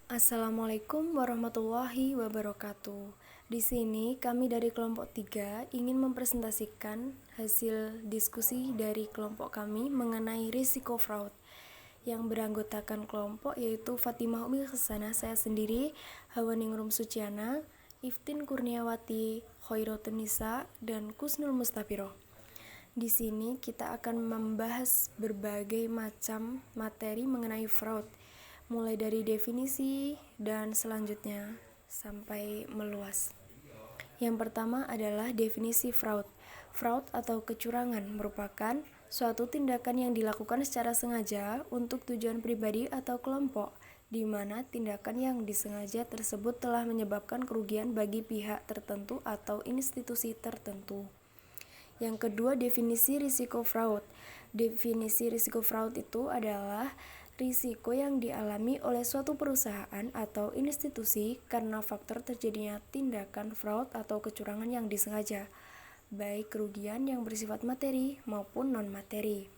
Assalamualaikum warahmatullahi wabarakatuh. Di sini kami dari kelompok 3 ingin mempresentasikan hasil diskusi dari kelompok kami mengenai risiko fraud. Yang beranggotakan kelompok yaitu Fatimah Umi Khasana, saya sendiri, Hawaningrum Suciana, Iftin Kurniawati, Khairotun Nisa, dan Kusnul Mustafiro. Di sini kita akan membahas berbagai macam materi mengenai fraud, mulai dari definisi dan selanjutnya sampai meluas. Yang pertama adalah definisi fraud. Fraud atau kecurangan merupakan suatu tindakan yang dilakukan secara sengaja untuk tujuan pribadi atau kelompok, di mana tindakan yang disengaja tersebut telah menyebabkan kerugian bagi pihak tertentu atau institusi tertentu. Yang kedua, definisi risiko fraud. Definisi risiko fraud itu adalah risiko yang dialami oleh suatu perusahaan atau institusi karena faktor terjadinya tindakan fraud atau kecurangan yang disengaja, baik kerugian yang bersifat materi maupun non-materi.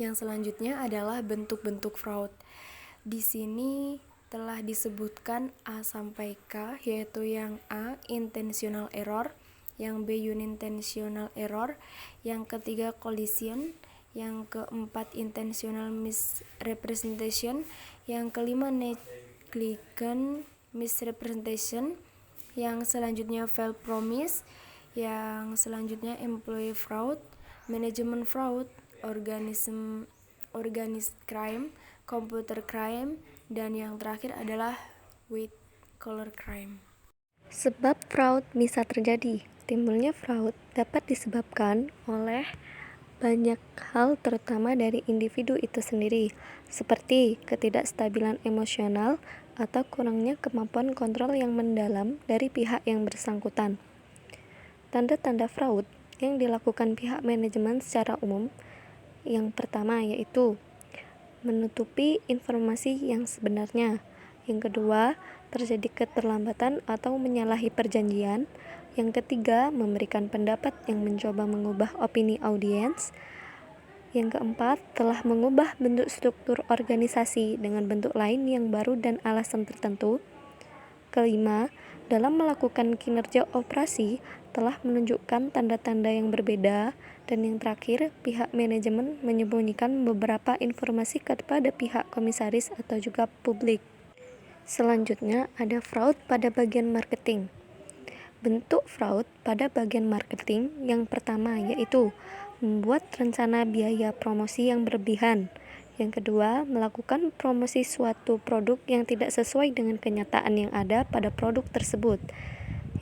Yang selanjutnya adalah bentuk-bentuk fraud. Di sini telah disebutkan A sampai K, yaitu yang A, intentional error, yang B, unintentional error, yang ketiga collision, yang keempat intentional misrepresentation, yang kelima negligent misrepresentation, yang selanjutnya failed promise, yang selanjutnya employee fraud, management fraud, organized crime, computer crime, dan yang terakhir adalah white collar crime. Sebab fraud bisa terjadi. Timbulnya fraud dapat disebabkan oleh banyak hal, terutama dari individu itu sendiri, seperti ketidakstabilan emosional atau kurangnya kemampuan kontrol yang mendalam dari pihak yang bersangkutan. Tanda-tanda fraud yang dilakukan pihak manajemen secara umum, yang pertama yaitu menutupi informasi yang sebenarnya. Yang kedua, terjadi keterlambatan atau menyalahi perjanjian. Yang ketiga, memberikan pendapat yang mencoba mengubah opini audiens. Yang keempat, telah mengubah bentuk struktur organisasi dengan bentuk lain yang baru dan alasan tertentu. Kelima, dalam melakukan kinerja operasi telah menunjukkan tanda-tanda yang berbeda. Dan yang terakhir, pihak manajemen menyembunyikan beberapa informasi kepada pihak komisaris atau juga publik. Selanjutnya ada fraud pada bagian marketing. Bentuk fraud pada bagian marketing yang pertama yaitu membuat rencana biaya promosi yang berlebihan. Yang kedua, melakukan promosi suatu produk yang tidak sesuai dengan kenyataan yang ada pada produk tersebut.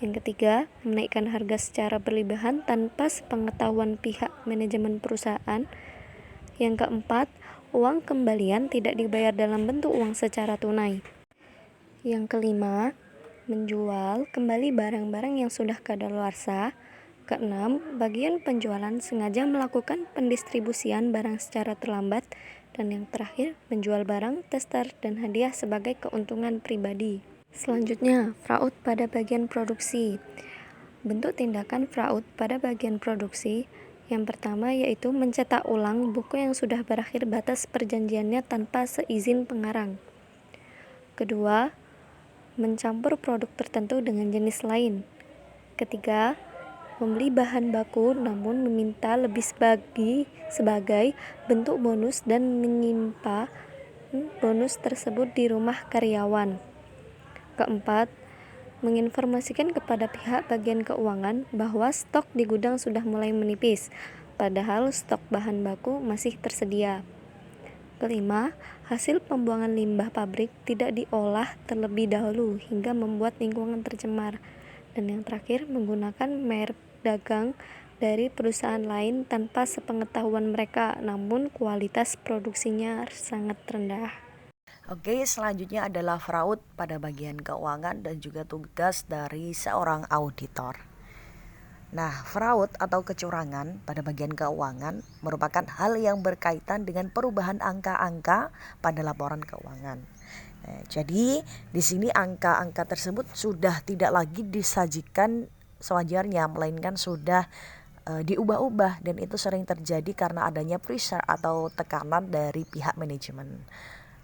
Yang ketiga, menaikkan harga secara berlebihan tanpa sepengetahuan pihak manajemen perusahaan. Yang keempat, uang kembalian tidak dibayar dalam bentuk uang secara tunai. Yang kelima, menjual kembali barang-barang yang sudah kadaluarsa. Keenam, bagian penjualan sengaja melakukan pendistribusian barang secara terlambat. Dan yang terakhir, menjual barang, tester, dan hadiah sebagai keuntungan pribadi. Selanjutnya, fraud pada bagian produksi. Bentuk tindakan fraud pada bagian produksi yang pertama yaitu mencetak ulang buku yang sudah berakhir batas perjanjiannya tanpa seizin pengarang. Kedua, mencampur produk tertentu dengan jenis lain. Ketiga, membeli bahan baku namun meminta lebih sebagai bentuk bonus dan menyimpan bonus tersebut di rumah karyawan. Keempat, menginformasikan kepada pihak bagian keuangan bahwa stok di gudang sudah mulai menipis, padahal stok bahan baku masih tersedia. Kelima, hasil pembuangan limbah pabrik tidak diolah terlebih dahulu hingga membuat lingkungan tercemar. Dan yang terakhir, menggunakan merek dagang dari perusahaan lain tanpa sepengetahuan mereka, namun kualitas produksinya sangat rendah. Oke, selanjutnya adalah fraud pada bagian keuangan dan juga tugas dari seorang auditor. Nah, fraud atau kecurangan pada bagian keuangan merupakan hal yang berkaitan dengan perubahan angka-angka pada laporan keuangan. Jadi di sini angka-angka tersebut sudah tidak lagi disajikan sewajarnya, melainkan sudah diubah-ubah, dan itu sering terjadi karena adanya pressure atau tekanan dari pihak manajemen.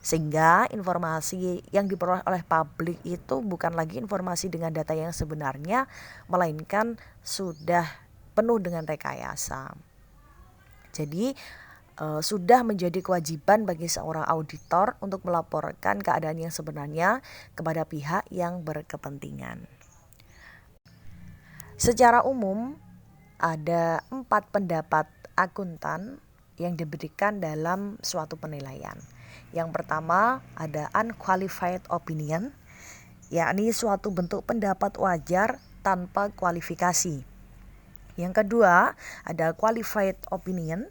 Sehingga informasi yang diperoleh oleh publik itu bukan lagi informasi dengan data yang sebenarnya, melainkan sudah penuh dengan rekayasa. Jadi sudah menjadi kewajiban bagi seorang auditor untuk melaporkan keadaan yang sebenarnya kepada pihak yang berkepentingan. Secara umum ada 4 pendapat akuntan yang diberikan dalam suatu penilaian. Yang pertama ada unqualified opinion, yakni suatu bentuk pendapat wajar tanpa kualifikasi. Yang kedua ada qualified opinion,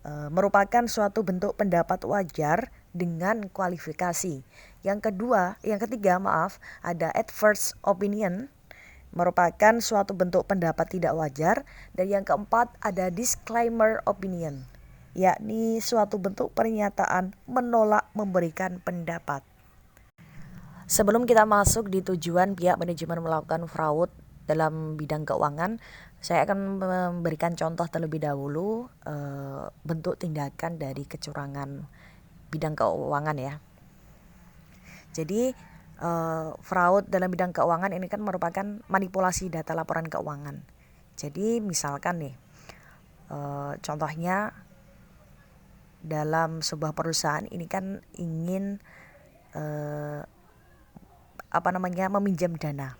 merupakan suatu bentuk pendapat wajar dengan kualifikasi. Yang ketiga ada adverse opinion, merupakan suatu bentuk pendapat tidak wajar. Dan yang keempat ada disclaimer opinion, yakni suatu bentuk pernyataan menolak memberikan pendapat. Sebelum kita masuk di tujuan pihak manajemen melakukan fraud dalam bidang keuangan, saya akan memberikan contoh terlebih dahulu bentuk tindakan dari kecurangan bidang keuangan ya. Jadi fraud dalam bidang keuangan ini kan merupakan manipulasi data laporan keuangan. Jadi misalkan nih, contohnya dalam sebuah perusahaan ini kan ingin meminjam dana.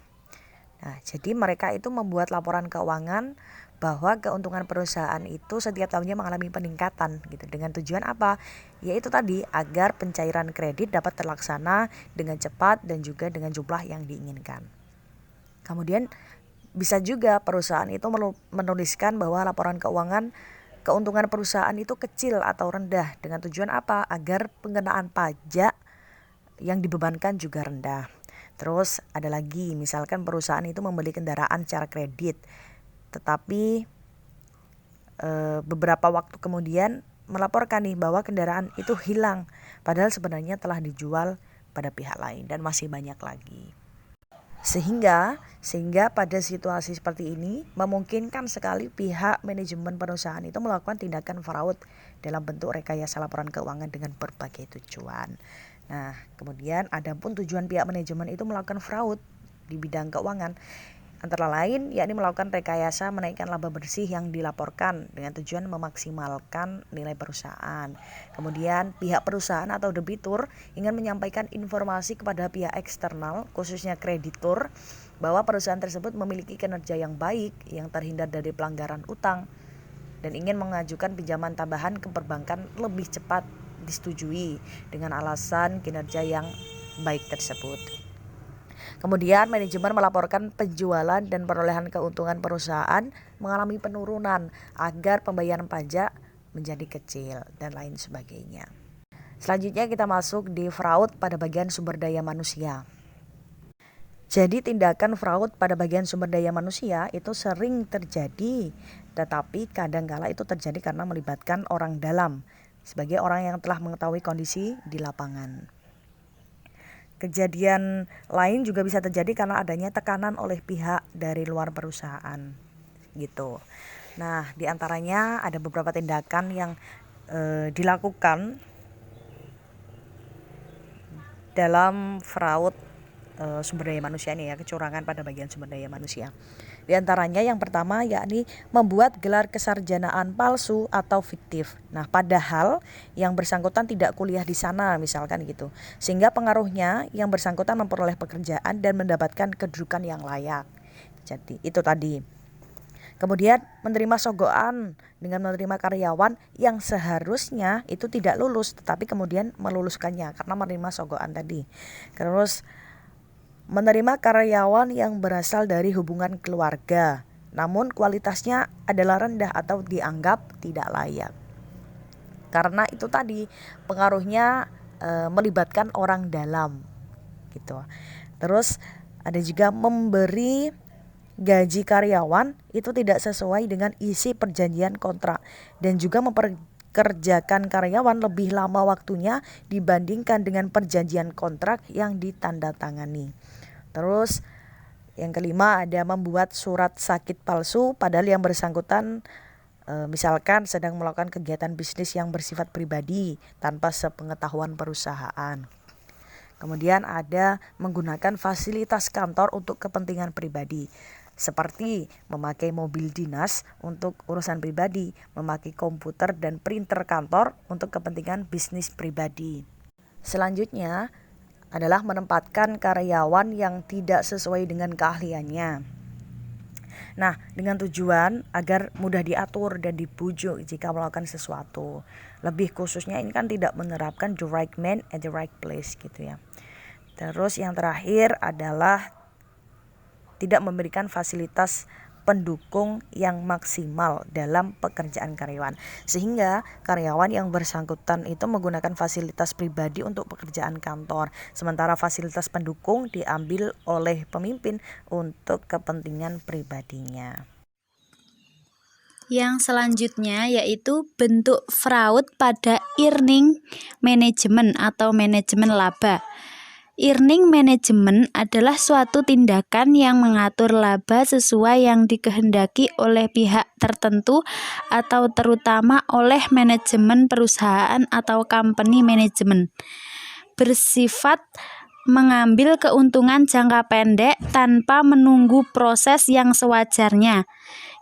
Nah, jadi mereka itu membuat laporan keuangan bahwa keuntungan perusahaan itu setiap tahunnya mengalami peningkatan gitu. Dengan tujuan apa? Yaitu tadi agar pencairan kredit dapat terlaksana dengan cepat dan juga dengan jumlah yang diinginkan. Kemudian bisa juga perusahaan itu menuliskan bahwa laporan keuangan keuntungan perusahaan itu kecil atau rendah. Dengan tujuan apa? Agar pengenaan pajak yang dibebankan juga rendah. Terus ada lagi, misalkan perusahaan itu membeli kendaraan secara kredit, tetapi beberapa waktu kemudian melaporkan nih bahwa kendaraan itu hilang, padahal sebenarnya telah dijual pada pihak lain, dan masih banyak lagi. Sehingga pada situasi seperti ini memungkinkan sekali pihak manajemen perusahaan itu melakukan tindakan fraud dalam bentuk rekayasa laporan keuangan dengan berbagai tujuan. Nah, kemudian ada pun tujuan pihak manajemen itu melakukan fraud di bidang keuangan, antara lain yakni melakukan rekayasa menaikkan laba bersih yang dilaporkan dengan tujuan memaksimalkan nilai perusahaan. Kemudian pihak perusahaan atau debitur ingin menyampaikan informasi kepada pihak eksternal, khususnya kreditur, bahwa perusahaan tersebut memiliki kinerja yang baik, yang terhindar dari pelanggaran utang, dan ingin mengajukan pinjaman tambahan ke perbankan lebih cepat disetujui dengan alasan kinerja yang baik tersebut. Kemudian manajemen melaporkan penjualan dan perolehan keuntungan perusahaan mengalami penurunan agar pembayaran pajak menjadi kecil dan lain sebagainya. Selanjutnya kita masuk di fraud pada bagian sumber daya manusia. Jadi tindakan fraud pada bagian sumber daya manusia itu sering terjadi, tetapi kadangkala itu terjadi karena melibatkan orang dalam sebagai orang yang telah mengetahui kondisi di lapangan. Kejadian lain juga bisa terjadi karena adanya tekanan oleh pihak dari luar perusahaan gitu. Nah, di antaranya ada beberapa tindakan yang dilakukan dalam fraud sumber daya manusia ini ya, kecurangan pada bagian sumber daya manusia. Di antaranya yang pertama yakni membuat gelar kesarjanaan palsu atau fiktif. Nah, padahal yang bersangkutan tidak kuliah di sana misalkan gitu. Sehingga pengaruhnya yang bersangkutan memperoleh pekerjaan dan mendapatkan kedudukan yang layak. Jadi itu tadi. Kemudian menerima sogokan dengan menerima karyawan yang seharusnya itu tidak lulus, tetapi kemudian meluluskannya karena menerima sogokan tadi. Terus menerima karyawan yang berasal dari hubungan keluarga, namun kualitasnya adalah rendah atau dianggap tidak layak. Karena itu tadi pengaruhnya melibatkan orang dalam, gitu. Terus ada juga memberi gaji karyawan itu tidak sesuai dengan isi perjanjian kontrak dan juga memperkerjakan karyawan lebih lama waktunya dibandingkan dengan perjanjian kontrak yang ditandatangani. Terus yang kelima ada membuat surat sakit palsu padahal yang bersangkutan Misalkan sedang melakukan kegiatan bisnis yang bersifat pribadi tanpa sepengetahuan perusahaan. Kemudian ada menggunakan fasilitas kantor untuk kepentingan pribadi, seperti memakai mobil dinas untuk urusan pribadi, memakai komputer dan printer kantor untuk kepentingan bisnis pribadi. Selanjutnya adalah menempatkan karyawan yang tidak sesuai dengan keahliannya. Nah, dengan tujuan agar mudah diatur dan dibujuk jika melakukan sesuatu. Lebih khususnya ini kan tidak menerapkan the right man at the right place gitu ya. Terus yang terakhir adalah tidak memberikan fasilitas pendukung yang maksimal dalam pekerjaan karyawan, sehingga karyawan yang bersangkutan itu menggunakan fasilitas pribadi untuk pekerjaan kantor, sementara fasilitas pendukung diambil oleh pemimpin untuk kepentingan pribadinya. Yang selanjutnya yaitu bentuk fraud pada earning management atau manajemen laba. Earning management adalah suatu tindakan yang mengatur laba sesuai yang dikehendaki oleh pihak tertentu atau terutama oleh manajemen perusahaan atau company management. Bersifat mengambil keuntungan jangka pendek tanpa menunggu proses yang sewajarnya.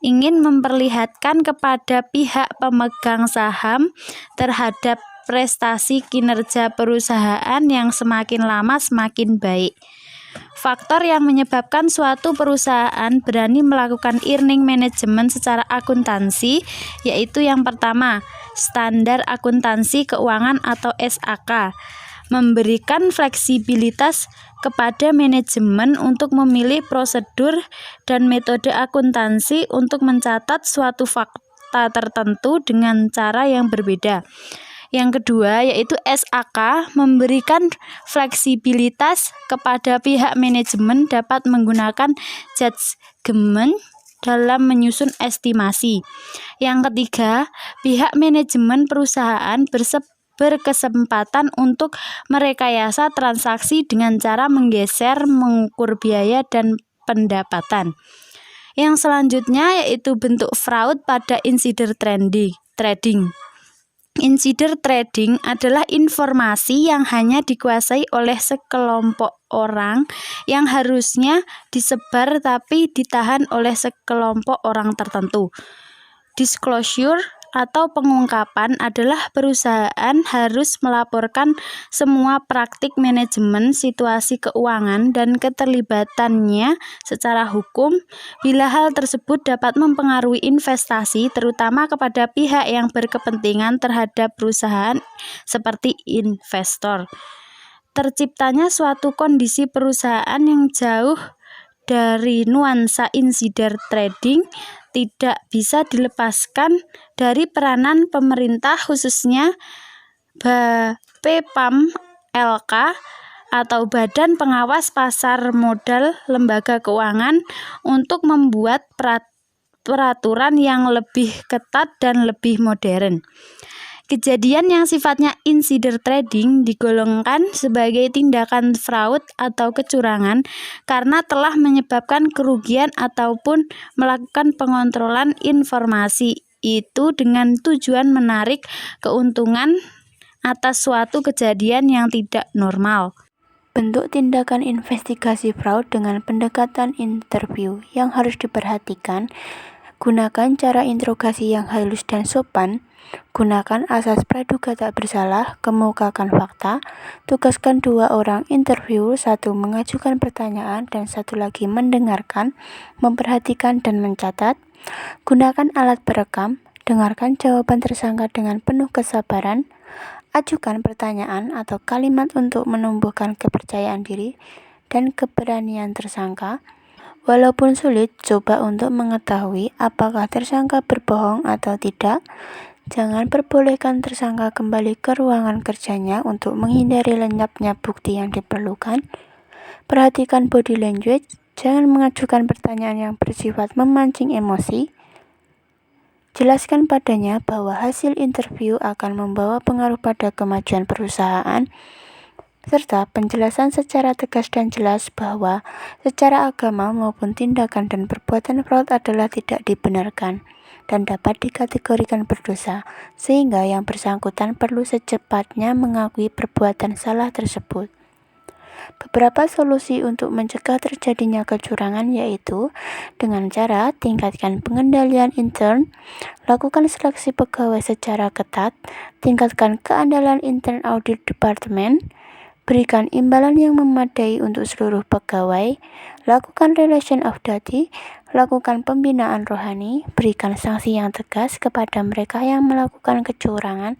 Ingin memperlihatkan kepada pihak pemegang saham terhadap prestasi kinerja perusahaan yang semakin lama semakin baik. Faktor yang menyebabkan suatu perusahaan berani melakukan earning management secara akuntansi yaitu yang pertama, standar akuntansi keuangan atau SAK. Memberikan fleksibilitas kepada manajemen untuk memilih prosedur dan metode akuntansi untuk mencatat suatu fakta tertentu dengan cara yang berbeda. Yang kedua yaitu SAK memberikan fleksibilitas kepada pihak manajemen dapat menggunakan judgement dalam menyusun estimasi. Yang ketiga, pihak manajemen perusahaan berkesempatan untuk merekayasa transaksi dengan cara menggeser, mengukur biaya dan pendapatan. Yang selanjutnya yaitu bentuk fraud pada insider trading. Insider trading adalah informasi yang hanya dikuasai oleh sekelompok orang yang harusnya disebar tapi ditahan oleh sekelompok orang tertentu. Disclosure atau pengungkapan adalah perusahaan harus melaporkan semua praktik manajemen, situasi keuangan, dan keterlibatannya secara hukum bila hal tersebut dapat mempengaruhi investasi terutama kepada pihak yang berkepentingan terhadap perusahaan seperti investor. Terciptanya suatu kondisi perusahaan yang jauh dari nuansa insider trading tidak bisa dilepaskan dari peranan pemerintah khususnya BPPAM LK atau Badan Pengawas Pasar Modal Lembaga Keuangan untuk membuat peraturan yang lebih ketat dan lebih modern. Kejadian yang sifatnya insider trading digolongkan sebagai tindakan fraud atau kecurangan karena telah menyebabkan kerugian ataupun melakukan pengontrolan informasi itu dengan tujuan menarik keuntungan atas suatu kejadian yang tidak normal. Bentuk tindakan investigasi fraud dengan pendekatan interview yang harus diperhatikan. Gunakan cara interogasi yang halus dan sopan. Gunakan asas praduga tak bersalah, kemukakan fakta. Tugaskan 2 orang interview, 1 mengajukan pertanyaan dan 1 lagi mendengarkan, memperhatikan dan mencatat. Gunakan alat perekam. Dengarkan jawaban tersangka dengan penuh kesabaran. Ajukan pertanyaan atau kalimat untuk menumbuhkan kepercayaan diri dan keberanian tersangka. Walaupun sulit, coba untuk mengetahui apakah tersangka berbohong atau tidak. Jangan perbolehkan tersangka kembali ke ruangan kerjanya untuk menghindari lenyapnya bukti yang diperlukan. Perhatikan body language, jangan mengajukan pertanyaan yang bersifat memancing emosi. Jelaskan padanya bahwa hasil interview akan membawa pengaruh pada kemajuan perusahaan, serta penjelasan secara tegas dan jelas bahwa secara agama maupun tindakan dan perbuatan fraud adalah tidak dibenarkan dan dapat dikategorikan berdosa, sehingga yang bersangkutan perlu secepatnya mengakui perbuatan salah tersebut. Beberapa solusi untuk mencegah terjadinya kecurangan yaitu dengan cara tingkatkan pengendalian intern, lakukan seleksi pegawai secara ketat, tingkatkan keandalan intern audit departemen, berikan imbalan yang memadai untuk seluruh pegawai, lakukan relation of duty, lakukan pembinaan rohani, berikan sanksi yang tegas kepada mereka yang melakukan kecurangan,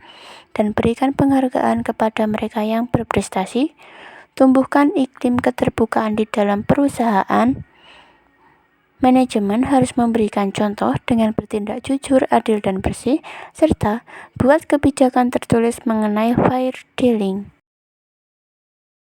dan berikan penghargaan kepada mereka yang berprestasi. Tumbuhkan iklim keterbukaan di dalam perusahaan. Manajemen harus memberikan contoh dengan bertindak jujur, adil, dan bersih, serta buat kebijakan tertulis mengenai fair dealing.